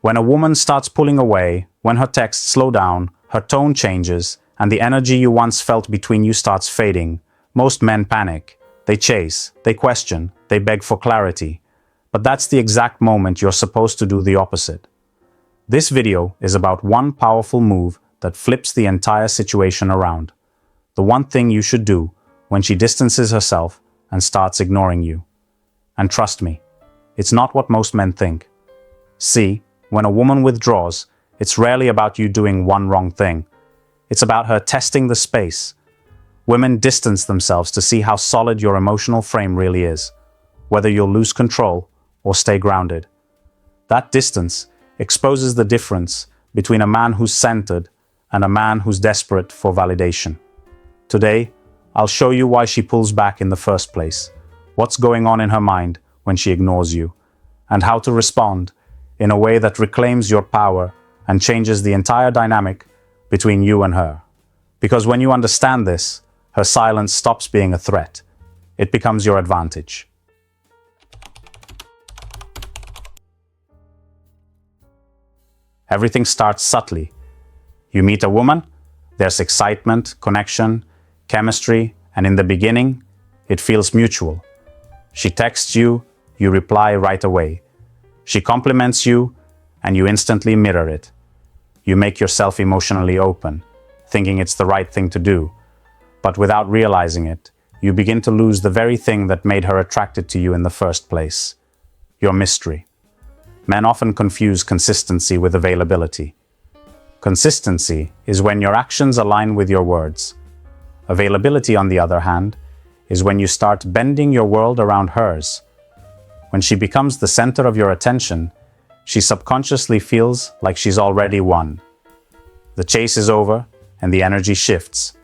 When a woman starts pulling away, when her texts slow down, her tone changes, and the energy you once felt between you starts fading, most men panic. They chase, they question, they beg for clarity. But that's the exact moment you're supposed to do the opposite. This video is about one powerful move that flips the entire situation around. The one thing you should do when she distances herself and starts ignoring you. And trust me, it's not what most men think. See, when a woman withdraws, it's rarely about you doing one wrong thing. It's about her testing the space. Women distance themselves to see how solid your emotional frame really is, whether you'll lose control or stay grounded. That distance exposes the difference between a man who's centered and a man who's desperate for validation. Today, I'll show you why she pulls back in the first place, what's going on in her mind when she ignores you, and how to respond in a way that reclaims your power and changes the entire dynamic between you and her. Because when you understand this, her silence stops being a threat. It becomes your advantage. Everything starts subtly. You meet a woman, there's excitement, connection, chemistry, and in the beginning, it feels mutual. She texts you, you reply right away. She compliments you, and you instantly mirror it. You make yourself emotionally open, thinking it's the right thing to do. But without realizing it, you begin to lose the very thing that made her attracted to you in the first place: your mystery. Men often confuse consistency with availability. Consistency is when your actions align with your words. Availability, on the other hand, is when you start bending your world around hers. When she becomes the center of your attention, she subconsciously feels like she's already won. The chase is over, and the energy shifts.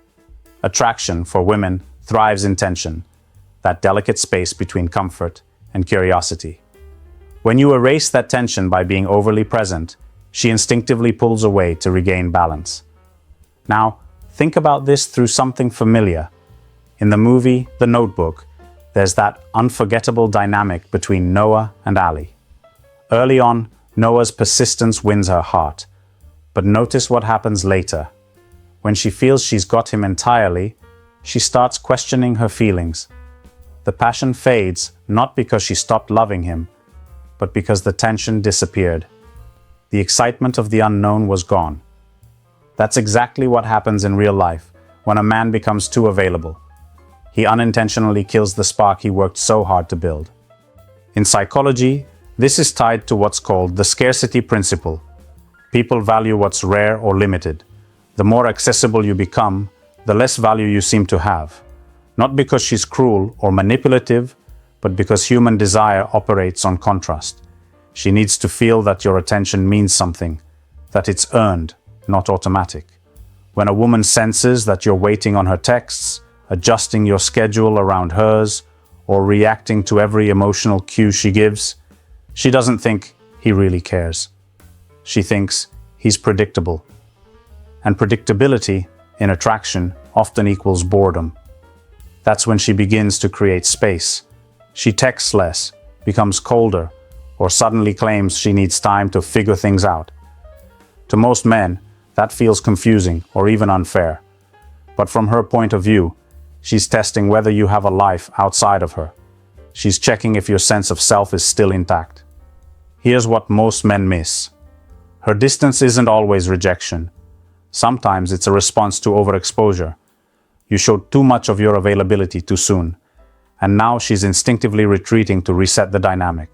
Attraction, for women, thrives in tension, that delicate space between comfort and curiosity. When you erase that tension by being overly present, she instinctively pulls away to regain balance. Now, think about this through something familiar. In the movie The Notebook, there's that unforgettable dynamic between Noah and Ali. Early on, Noah's persistence wins her heart. But notice what happens later. When she feels she's got him entirely, she starts questioning her feelings. The passion fades, not because she stopped loving him, but because the tension disappeared. The excitement of the unknown was gone. That's exactly what happens in real life when a man becomes too available. He unintentionally kills the spark he worked so hard to build. In psychology, this is tied to what's called the scarcity principle. People value what's rare or limited. The more accessible you become, the less value you seem to have. Not because she's cruel or manipulative, but because human desire operates on contrast. She needs to feel that your attention means something, that it's earned, not automatic. When a woman senses that you're waiting on her texts, adjusting your schedule around hers, or reacting to every emotional cue she gives, she doesn't think he really cares. She thinks he's predictable. And predictability in attraction often equals boredom. That's when she begins to create space. She texts less, becomes colder, or suddenly claims she needs time to figure things out. To most men, that feels confusing or even unfair. But from her point of view, she's testing whether you have a life outside of her. She's checking if your sense of self is still intact. Here's what most men miss. Her distance isn't always rejection. Sometimes it's a response to overexposure. You showed too much of your availability too soon, and now she's instinctively retreating to reset the dynamic.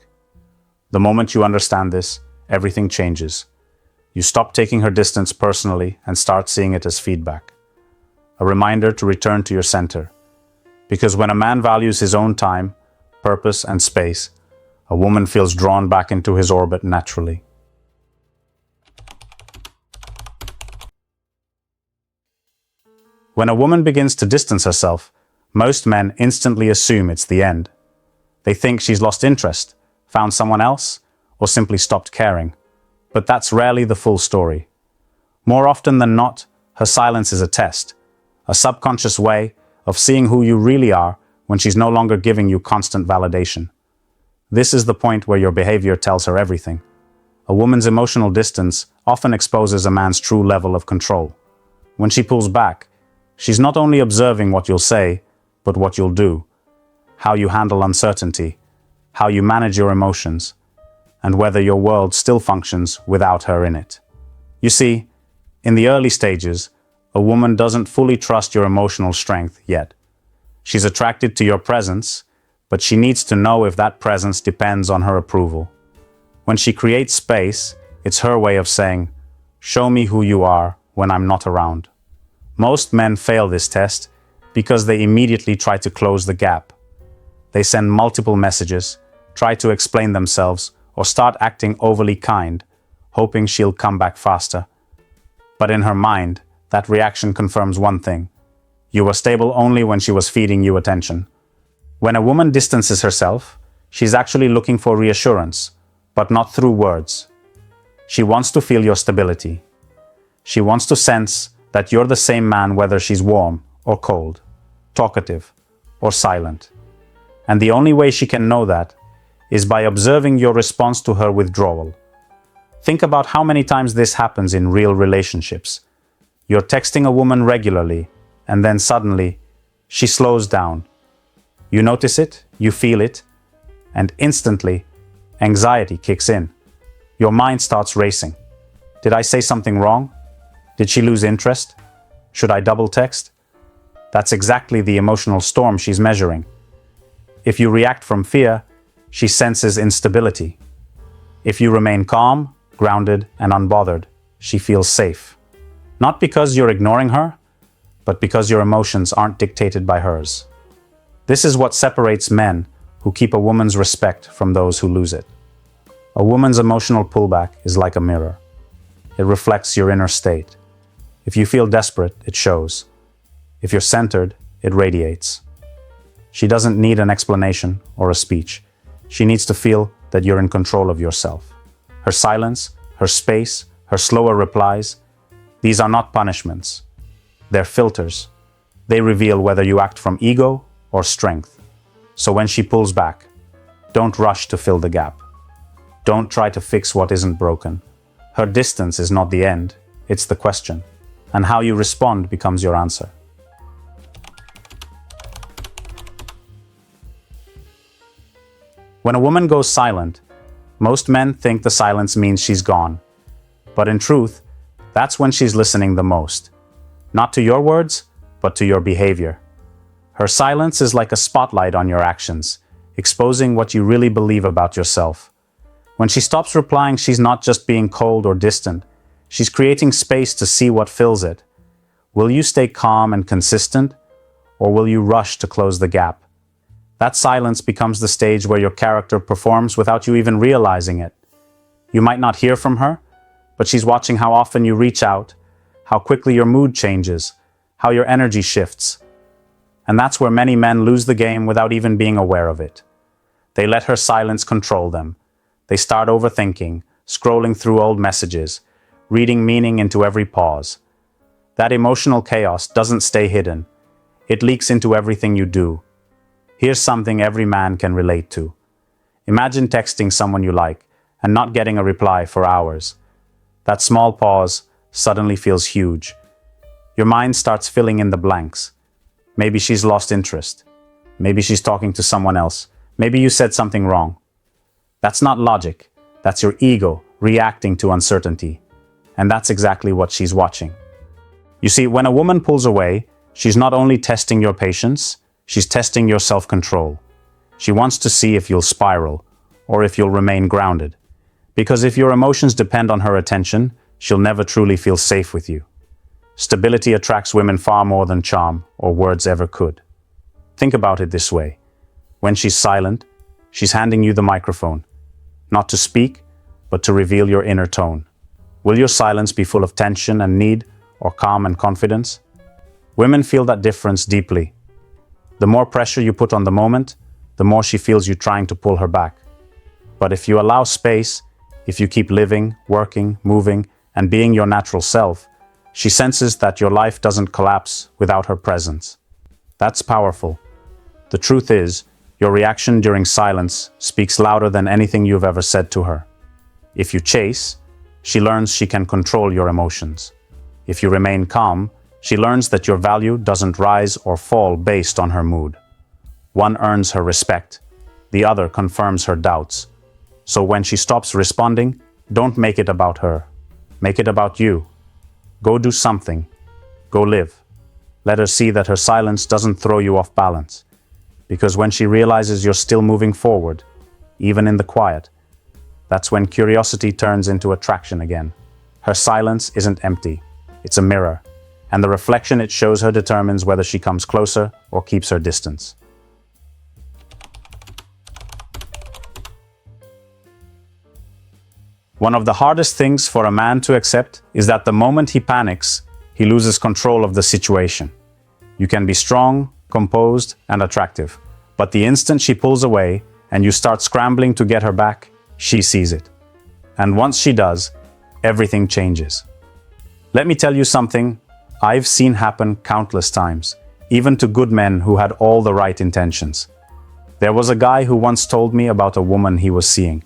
The moment you understand this, everything changes. You stop taking her distance personally and start seeing it as feedback. A reminder to return to your center. Because when a man values his own time, purpose, and space, a woman feels drawn back into his orbit naturally. When a woman begins to distance herself, most men instantly assume it's the end. They think she's lost interest, found someone else, or simply stopped caring. But that's rarely the full story. More often than not, her silence is a test, a subconscious way of seeing who you really are when she's no longer giving you constant validation. This is the point where your behavior tells her everything. A woman's emotional distance often exposes a man's true level of control. When she pulls back, she's not only observing what you'll say, but what you'll do, how you handle uncertainty, how you manage your emotions, and whether your world still functions without her in it. You see, in the early stages, a woman doesn't fully trust your emotional strength yet. She's attracted to your presence, but she needs to know if that presence depends on her approval. When she creates space, it's her way of saying, "Show me who you are when I'm not around." Most men fail this test because they immediately try to close the gap. They send multiple messages, try to explain themselves, or start acting overly kind, hoping she'll come back faster. But in her mind, that reaction confirms one thing: you were stable only when she was feeding you attention. When a woman distances herself, she's actually looking for reassurance, but not through words. She wants to feel your stability. She wants to sense that you're the same man whether she's warm or cold, talkative or silent. And the only way she can know that is by observing your response to her withdrawal. Think about how many times this happens in real relationships. You're texting a woman regularly, and then suddenly, she slows down. You notice it, you feel it, and instantly, anxiety kicks in. Your mind starts racing. Did I say something wrong? Did she lose interest? Should I double text? That's exactly the emotional storm she's measuring. If you react from fear, she senses instability. If you remain calm, grounded, and unbothered, she feels safe. Not because you're ignoring her, but because your emotions aren't dictated by hers. This is what separates men who keep a woman's respect from those who lose it. A woman's emotional pullback is like a mirror. It reflects your inner state. If you feel desperate, it shows. If you're centered, it radiates. She doesn't need an explanation or a speech. She needs to feel that you're in control of yourself. Her silence, her space, her slower replies, these are not punishments. They're filters. They reveal whether you act from ego or strength. So when she pulls back, don't rush to fill the gap. Don't try to fix what isn't broken. Her distance is not the end, it's the question. And how you respond becomes your answer. When a woman goes silent, most men think the silence means she's gone. But in truth, that's when she's listening the most. Not to your words, but to your behavior. Her silence is like a spotlight on your actions, exposing what you really believe about yourself. When she stops replying, she's not just being cold or distant. She's creating space to see what fills it. Will you stay calm and consistent, or will you rush to close the gap? That silence becomes the stage where your character performs without you even realizing it. You might not hear from her, but she's watching how often you reach out, how quickly your mood changes, how your energy shifts. And that's where many men lose the game without even being aware of it. They let her silence control them. They start overthinking, scrolling through old messages, reading meaning into every pause. That emotional chaos doesn't stay hidden. It leaks into everything you do. Here's something every man can relate to. Imagine texting someone you like and not getting a reply for hours. That small pause suddenly feels huge. Your mind starts filling in the blanks. Maybe she's lost interest. Maybe she's talking to someone else. Maybe you said something wrong. That's not logic. That's your ego reacting to uncertainty. And that's exactly what she's watching. You see, when a woman pulls away, she's not only testing your patience, she's testing your self-control. She wants to see if you'll spiral, or if you'll remain grounded. Because if your emotions depend on her attention, she'll never truly feel safe with you. Stability attracts women far more than charm or words ever could. Think about it this way. When she's silent, she's handing you the microphone, not to speak, but to reveal your inner tone. Will your silence be full of tension and need, or calm and confidence? Women feel that difference deeply. The more pressure you put on the moment, the more she feels you trying to pull her back. But if you allow space, if you keep living, working, moving, and being your natural self, she senses that your life doesn't collapse without her presence. That's powerful. The truth is, your reaction during silence speaks louder than anything you've ever said to her. If you chase, she learns she can control your emotions. If you remain calm, she learns that your value doesn't rise or fall based on her mood. One earns her respect, the other confirms her doubts. So when she stops responding, don't make it about her. Make it about you. Go do something. Go live. Let her see that her silence doesn't throw you off balance. Because when she realizes you're still moving forward, even in the quiet, that's when curiosity turns into attraction again. Her silence isn't empty. It's a mirror. And the reflection it shows her determines whether she comes closer or keeps her distance. One of the hardest things for a man to accept is that the moment he panics, he loses control of the situation. You can be strong, composed, and attractive, but the instant she pulls away and you start scrambling to get her back, she sees it. And once she does, everything changes. Let me tell you something I've seen happen countless times, even to good men who had all the right intentions. There was a guy who once told me about a woman he was seeing.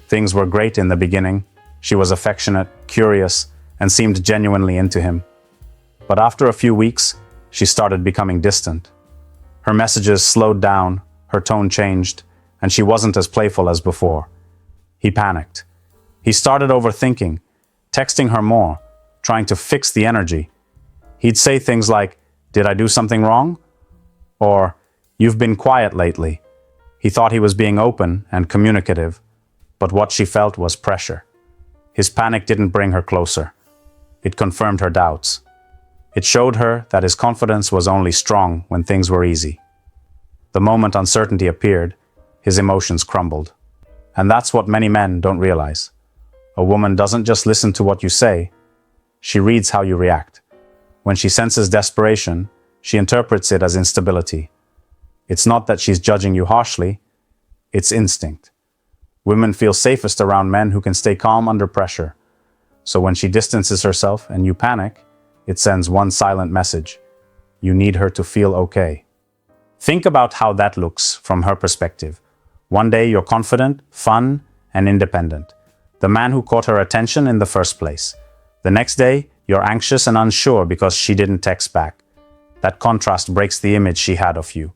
Things were great in the beginning. She was affectionate, curious, and seemed genuinely into him. But after a few weeks, she started becoming distant. Her messages slowed down, her tone changed, and she wasn't as playful as before. He panicked. He started overthinking, texting her more, trying to fix the energy. He'd say things like, "Did I do something wrong?" Or, "You've been quiet lately." He thought he was being open and communicative, but what she felt was pressure. His panic didn't bring her closer. It confirmed her doubts. It showed her that his confidence was only strong when things were easy. The moment uncertainty appeared, his emotions crumbled. And that's what many men don't realize. A woman doesn't just listen to what you say, she reads how you react. When she senses desperation, she interprets it as instability. It's not that she's judging you harshly, it's instinct. Women feel safest around men who can stay calm under pressure. So when she distances herself and you panic, it sends one silent message. You need her to feel okay. Think about how that looks from her perspective. One day you're confident, fun, and independent. The man who caught her attention in the first place. The next day, you're anxious and unsure because she didn't text back. That contrast breaks the image she had of you.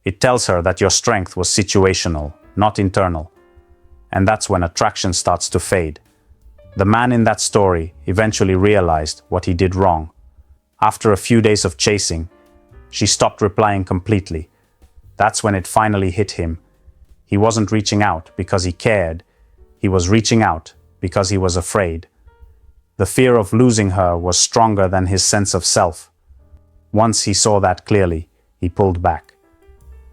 It tells her that your strength was situational, not internal. And that's when attraction starts to fade. The man in that story eventually realized what he did wrong. After a few days of chasing, she stopped replying completely. That's when it finally hit him. He wasn't reaching out because he cared. He was reaching out because he was afraid. The fear of losing her was stronger than his sense of self. Once he saw that clearly, he pulled back.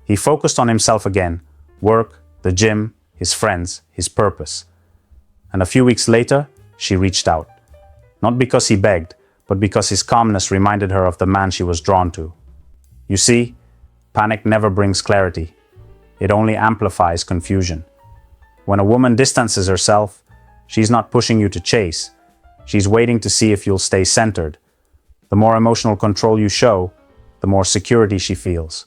He focused on himself again, work, the gym, his friends, his purpose. And a few weeks later, she reached out. Not because he begged, but because his calmness reminded her of the man she was drawn to. You see, panic never brings clarity. It only amplifies confusion. When a woman distances herself, she's not pushing you to chase. She's waiting to see if you'll stay centered. The more emotional control you show, the more security she feels.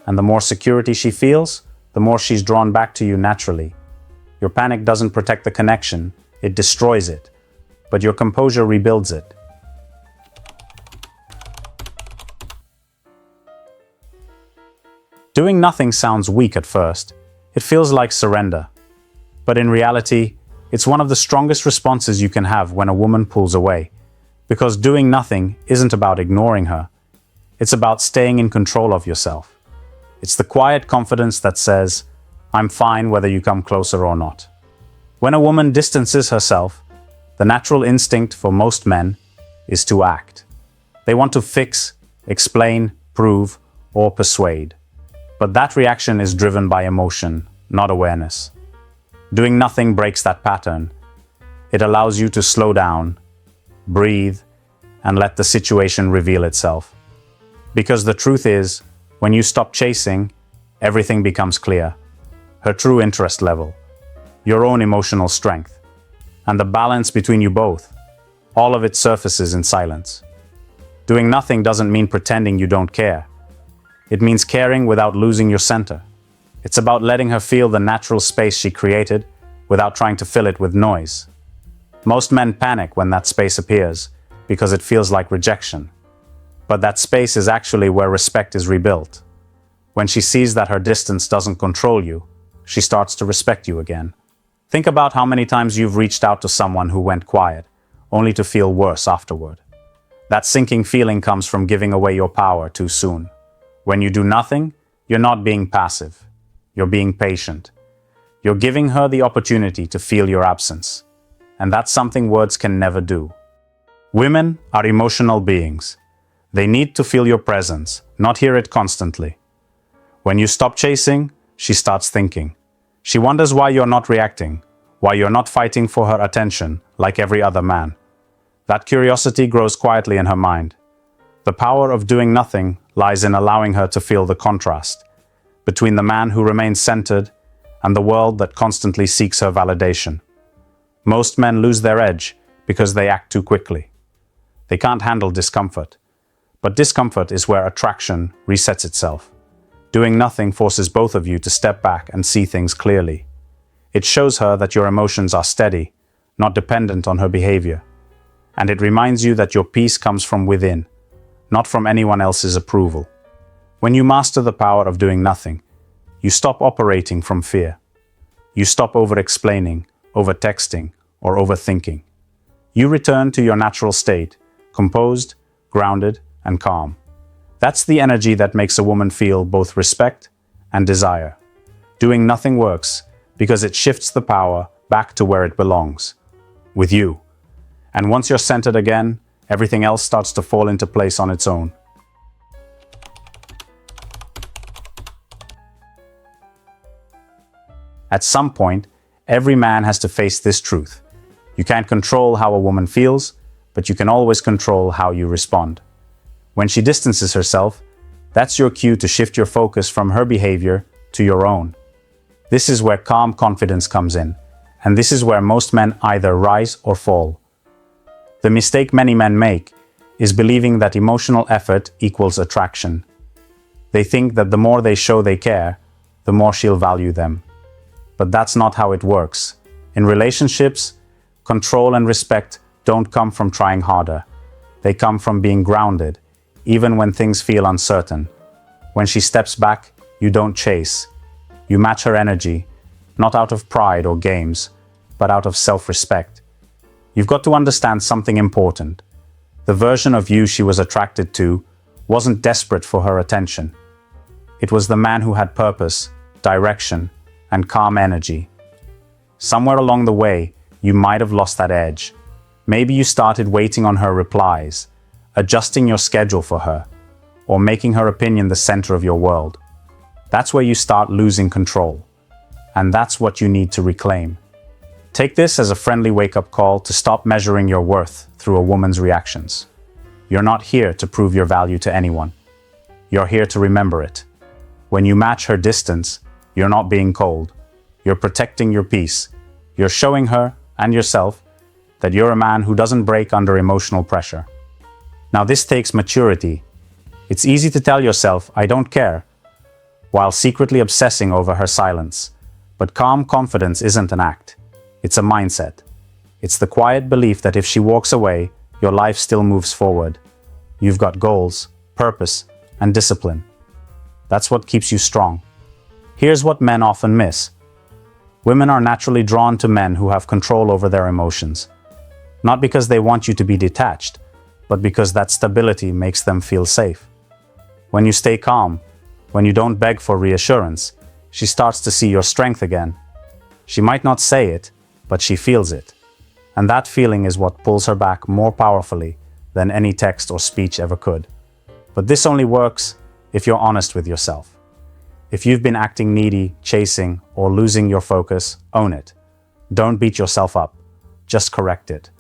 And the more security she feels, the more she's drawn back to you naturally. Your panic doesn't protect the connection, it destroys it. But your composure rebuilds it. Doing nothing sounds weak at first. It feels like surrender. But in reality, it's one of the strongest responses you can have when a woman pulls away. Because doing nothing isn't about ignoring her. It's about staying in control of yourself. It's the quiet confidence that says, "I'm fine whether you come closer or not." When a woman distances herself, the natural instinct for most men is to act. They want to fix, explain, prove, or persuade. But that reaction is driven by emotion, not awareness. Doing nothing breaks that pattern. It allows you to slow down, breathe, and let the situation reveal itself. Because the truth is, when you stop chasing, everything becomes clear. Her true interest level, your own emotional strength, and the balance between you both. All of it surfaces in silence. Doing nothing doesn't mean pretending you don't care. It means caring without losing your center. It's about letting her feel the natural space she created without trying to fill it with noise. Most men panic when that space appears because it feels like rejection. But that space is actually where respect is rebuilt. When she sees that her distance doesn't control you, she starts to respect you again. Think about how many times you've reached out to someone who went quiet, only to feel worse afterward. That sinking feeling comes from giving away your power too soon. When you do nothing, you're not being passive. You're being patient. You're giving her the opportunity to feel your absence. And that's something words can never do. Women are emotional beings. They need to feel your presence, not hear it constantly. When you stop chasing, she starts thinking. She wonders why you're not reacting, why you're not fighting for her attention like every other man. That curiosity grows quietly in her mind. The power of doing nothing lies in allowing her to feel the contrast between the man who remains centered and the world that constantly seeks her validation. Most men lose their edge because they act too quickly. They can't handle discomfort. But discomfort is where attraction resets itself. Doing nothing forces both of you to step back and see things clearly. It shows her that your emotions are steady, not dependent on her behavior. And it reminds you that your peace comes from within, not from anyone else's approval. When you master the power of doing nothing, you stop operating from fear. You stop over-explaining, over-texting, or overthinking. You return to your natural state, composed, grounded, and calm. That's the energy that makes a woman feel both respect and desire. Doing nothing works because it shifts the power back to where it belongs, with you. And once you're centered again, everything else starts to fall into place on its own. At some point, every man has to face this truth. You can't control how a woman feels, but you can always control how you respond. When she distances herself, that's your cue to shift your focus from her behavior to your own. This is where calm confidence comes in, and this is where most men either rise or fall. The mistake many men make is believing that emotional effort equals attraction. They think that the more they show they care, the more she'll value them. But that's not how it works. In relationships, control and respect don't come from trying harder. They come from being grounded, even when things feel uncertain. When she steps back, you don't chase. You match her energy, not out of pride or games, but out of self-respect. You've got to understand something important. The version of you she was attracted to wasn't desperate for her attention. It was the man who had purpose, direction, and calm energy. Somewhere along the way, you might have lost that edge. Maybe you started waiting on her replies, adjusting your schedule for her, or making her opinion the center of your world. That's where you start losing control. And that's what you need to reclaim. Take this as a friendly wake-up call to stop measuring your worth through a woman's reactions. You're not here to prove your value to anyone. You're here to remember it. When you match her distance, you're not being cold. You're protecting your peace. You're showing her and yourself that you're a man who doesn't break under emotional pressure. Now this takes maturity. It's easy to tell yourself, I don't care, while secretly obsessing over her silence. But calm confidence isn't an act. It's a mindset. It's the quiet belief that if she walks away, your life still moves forward. You've got goals, purpose, and discipline. That's what keeps you strong. Here's what men often miss. Women are naturally drawn to men who have control over their emotions. Not because they want you to be detached, but because that stability makes them feel safe. When you stay calm, when you don't beg for reassurance, she starts to see your strength again. She might not say it, but she feels it. And that feeling is what pulls her back more powerfully than any text or speech ever could. But this only works if you're honest with yourself. If you've been acting needy, chasing, or losing your focus, own it. Don't beat yourself up. Just correct it.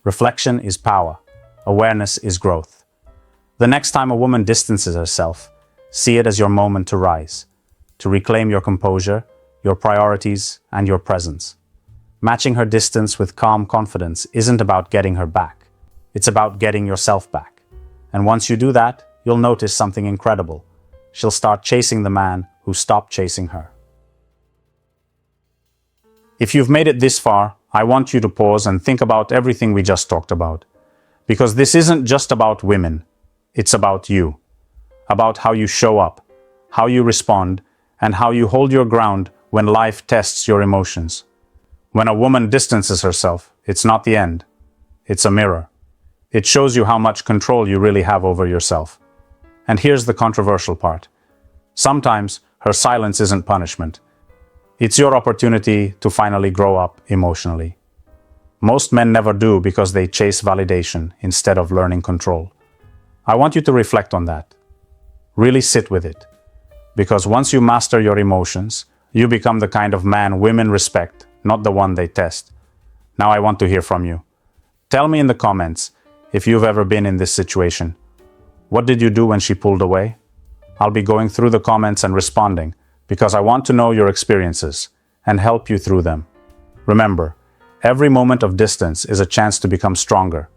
Reflection is power. Awareness is growth. The next time a woman distances herself, see it as your moment to rise, to reclaim your composure, your priorities, and your presence. Matching her distance with calm confidence isn't about getting her back. It's about getting yourself back. And once you do that, you'll notice something incredible. She'll start chasing the man who stopped chasing her. If you've made it this far, I want you to pause and think about everything we just talked about. Because this isn't just about women, it's about you. About how you show up, how you respond, and how you hold your ground when life tests your emotions. When a woman distances herself, it's not the end. It's a mirror. It shows you how much control you really have over yourself. And here's the controversial part. Sometimes her silence isn't punishment. It's your opportunity to finally grow up emotionally. Most men never do because they chase validation instead of learning control. I want you to reflect on that. Really sit with it. Because once you master your emotions, you become the kind of man women respect, not the one they test. Now I want to hear from you. Tell me in the comments if you've ever been in this situation. What did you do when she pulled away? I'll be going through the comments and responding because I want to know your experiences and help you through them. Remember, every moment of distance is a chance to become stronger.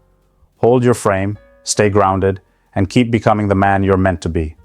Hold your frame, stay grounded, and keep becoming the man you're meant to be.